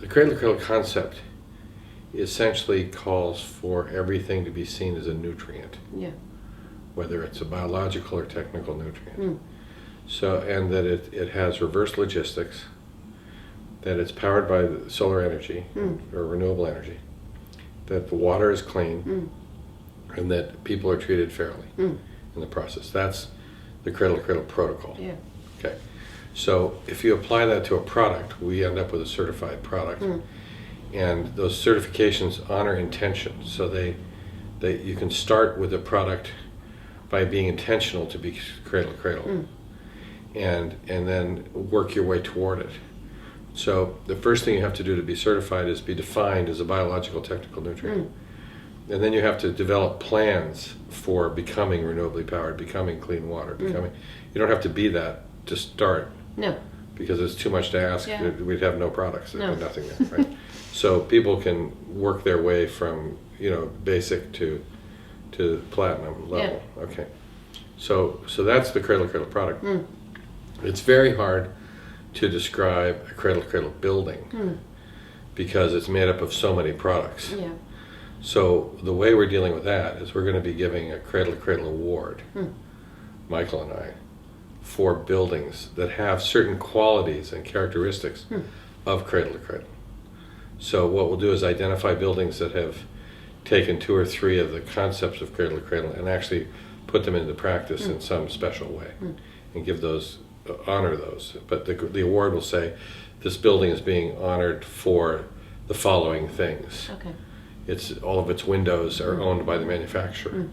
the cradle-to-cradle concept essentially calls for everything to be seen as a nutrient, Yeah. whether it's a biological or technical nutrient. So, and that it has reverse logistics, that it's powered by the solar energy or renewable energy, that the water is clean, and that people are treated fairly in the process. That's the cradle-to-cradle protocol. Yeah. Okay. So if you apply that to a product, we end up with a certified product. And those certifications honor intention. So you can start with a product by being intentional to be cradle-to-cradle. And then work your way toward it. So the first thing you have to do to be certified is be defined as a biological technical nutrient. And then you have to develop plans for becoming renewably powered, becoming clean water, becoming. You don't have to be that to start. No. Because it's too much to ask. Yeah. We'd have no products. There'd No. be nothing there, right? So people can work their way from basic to platinum level. Yeah. Okay. So that's the cradle-to-cradle product. It's very hard to describe a cradle-to-cradle building because it's made up of so many products. Yeah. So the way we're dealing with that is we're going to be giving a cradle-to-cradle award, Michael and I, for buildings that have certain qualities and characteristics of cradle-to-cradle. So what we'll do is identify buildings that have taken 2 or 3 of the concepts of cradle-to-cradle and actually put them into practice in some special way and give those, honor those. But the award will say, this building is being honored for the following things. Okay. It's all of its windows are owned by the manufacturer.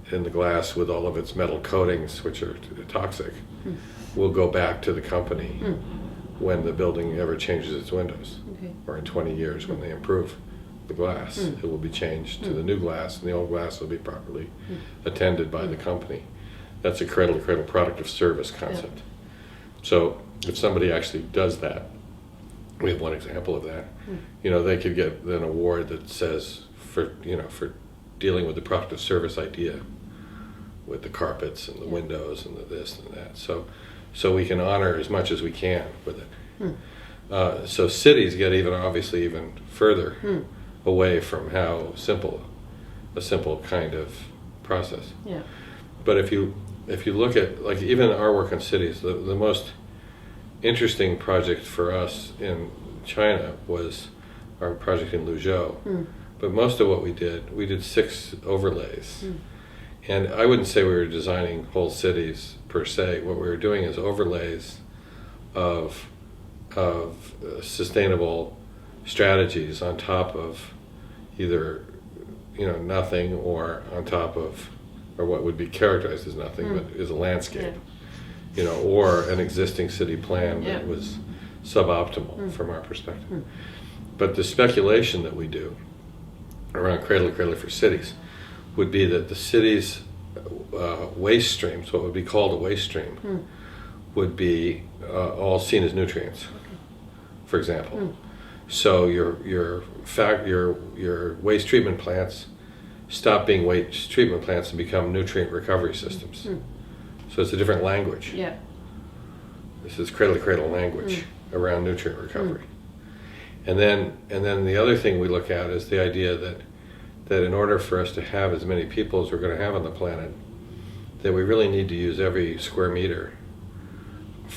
And the glass with all of its metal coatings, which are toxic, will go back to the company when the building ever changes its windows. Okay. Or in 20 years when they improve the glass, it will be changed to the new glass, and the old glass will be properly attended by the company. That's a cradle-to-cradle product of service concept. So if somebody actually does that, we have one example of that. They could get an award that says for dealing with the product of service idea, with the carpets and the windows and the this and that. So we can honor as much as we can with it. So cities get even further away from how a simple kind of process. Yeah. But if you look at, like, even our work on cities, the most interesting project for us in China was our project in Luzhou. But most of what we did 6 overlays. And I wouldn't say we were designing whole cities per se. What we were doing is overlays of sustainable strategies on top of either nothing, or on top of, or what would be characterized as nothing but is a landscape, or an existing city plan that was suboptimal from our perspective. But the speculation that we do around cradle-to-cradle for cities would be that the city's waste streams, what would be called a waste stream, would be all seen as nutrients, for example. So your waste treatment plants stop being waste treatment plants and become nutrient recovery systems. So it's a different language. Yeah. This is cradle-to-cradle language around nutrient recovery. And then the other thing we look at is the idea that in order for us to have as many people as we're going to have on the planet, that we really need to use every square meter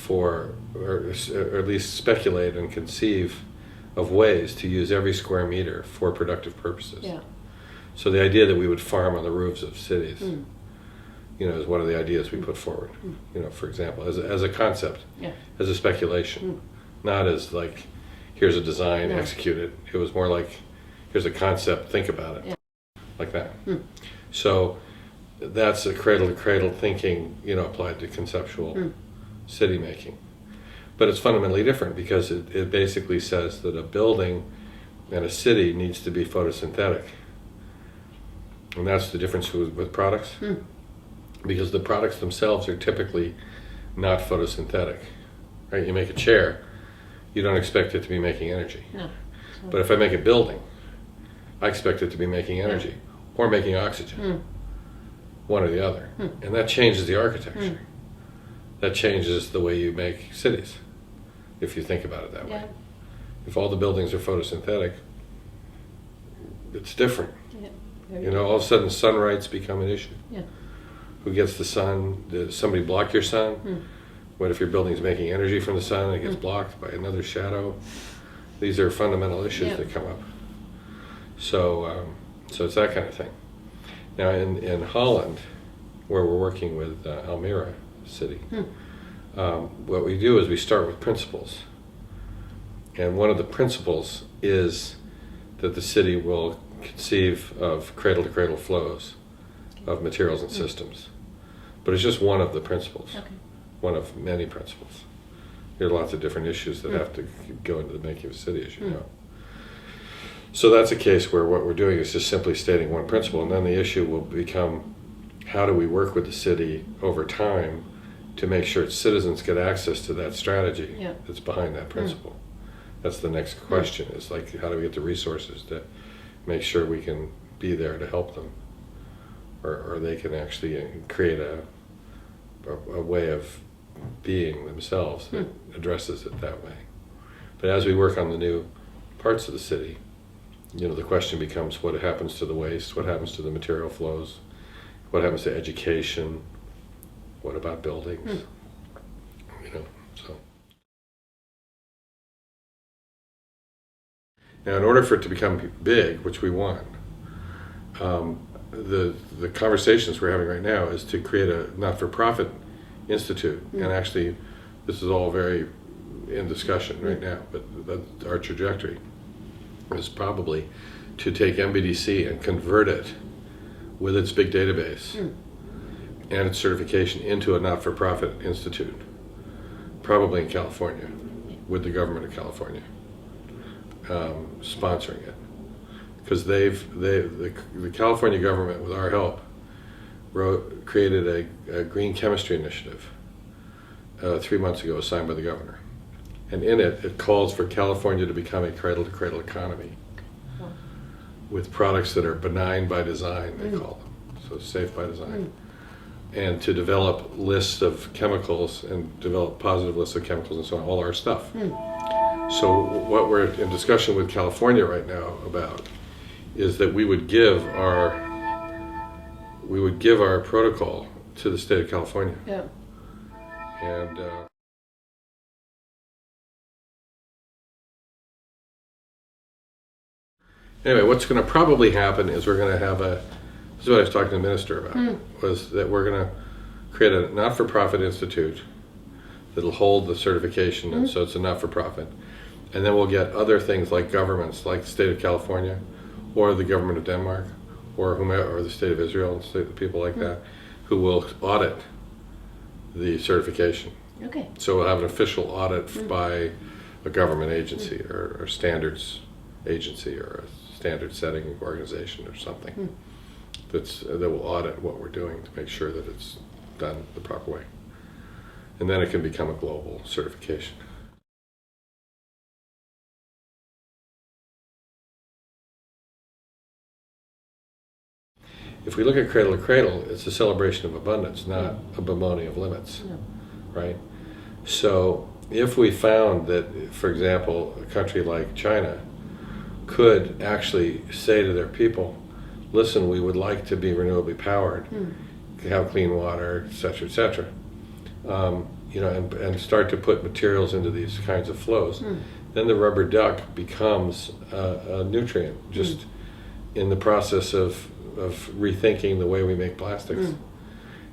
or at least speculate and conceive of ways to use every square meter for productive purposes. Yeah. So the idea that we would farm on the roofs of cities, is one of the ideas we put forward. For example, as a concept, as a speculation, not as like, here's a design, execute it. It was more like, here's a concept, think about it, like that. So that's a cradle-to-cradle thinking, applied to conceptual city making. But it's fundamentally different because it basically says that a building and a city needs to be photosynthetic. And that's the difference with products. Because the products themselves are typically not photosynthetic. Right? You make a chair, you don't expect it to be making energy. No. But if I make a building, I expect it to be making energy or making oxygen. One or the other. And that changes the architecture. That changes the way you make cities, if you think about it that way. If all the buildings are photosynthetic, it's different. Yeah. All of a sudden sunlights become an issue. Yeah. Who gets the sun? Does somebody block your sun? What if your building's making energy from the sun and it gets blocked by another shadow? These are fundamental issues that come up. So it's that kind of thing. Now in Holland, where we're working with Almere City, what we do is we start with principles. And one of the principles is that the city will conceive of cradle-to-cradle flows of materials and systems. But it's just one of the principles, one of many principles. There are lots of different issues that have to go into the making of a city, as you know. So that's a case where what we're doing is just simply stating one principle, and then the issue will become, how do we work with the city over time to make sure its citizens get access to that strategy that's behind that principle? That's the next question, is like, how do we get the resources to make sure we can be there to help them, or they can actually create a way of being themselves that addresses it that way. But as we work on the new parts of the city, the question becomes, what happens to the waste, what happens to the material flows, what happens to education, what about buildings, so. Now, in order for it to become big, which we want, the conversations we're having right now is to create a not-for-profit institute. And actually, this is all very in discussion right now, but our trajectory is probably to take MBDC and convert it with its big database and its certification into a not-for-profit institute, probably in California, with the government of California sponsoring it. Because the California government, with our help, created a green chemistry initiative 3 months ago, signed by the governor. And in it calls for California to become a cradle-to-cradle economy with products that are benign by design, they call them, so safe by design. And to develop lists of chemicals and develop positive lists of chemicals and so on, all our stuff. So what we're in discussion with California right now about is that we would give our protocol to the state of California. Yeah. And anyway, what's going to probably happen is we're going to have this is what I was talking to the minister about, was that we're going to create a not-for-profit institute that'll hold the certification, and so it's a not-for-profit. And then we'll get other things like governments, like the state of California, or the government of Denmark, or whomever, or the state of Israel, and people like that, who will audit the certification. Okay. So we'll have an official audit by a government agency or standards agency or a standard setting organization or something that will audit what we're doing to make sure that it's done the proper way. And then it can become a global certification. If we look at cradle to cradle, it's a celebration of abundance, not a bemoaning of limits, right? So if we found that, for example, a country like China could actually say to their people, listen, we would like to be renewably powered, have clean water, et cetera, and start to put materials into these kinds of flows, then the rubber duck becomes a nutrient, just in the process of rethinking the way we make plastics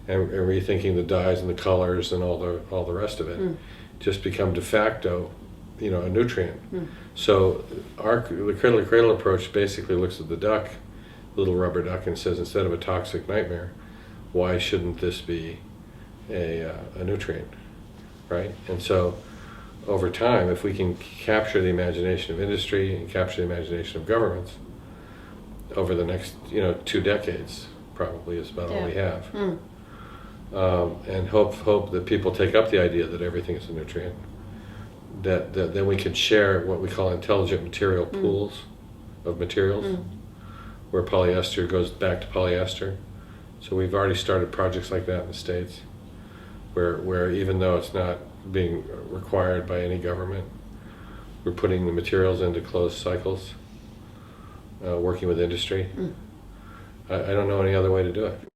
and rethinking the dyes and the colors and all the rest of it, just become de facto, a nutrient. So the cradle to cradle approach basically looks at the duck, little rubber duck, and says, instead of a toxic nightmare, why shouldn't this be a nutrient, right? And so over time, if we can capture the imagination of industry and capture the imagination of governments over the next 2 decades, probably is about all we have, and hope that people take up the idea that everything is a nutrient, that then we can share what we call intelligent material pools of materials, where polyester goes back to polyester. So we've already started projects like that in the States, where even though it's not being required by any government, We're putting the materials into closed cycles, working with industry. I don't know any other way to do it.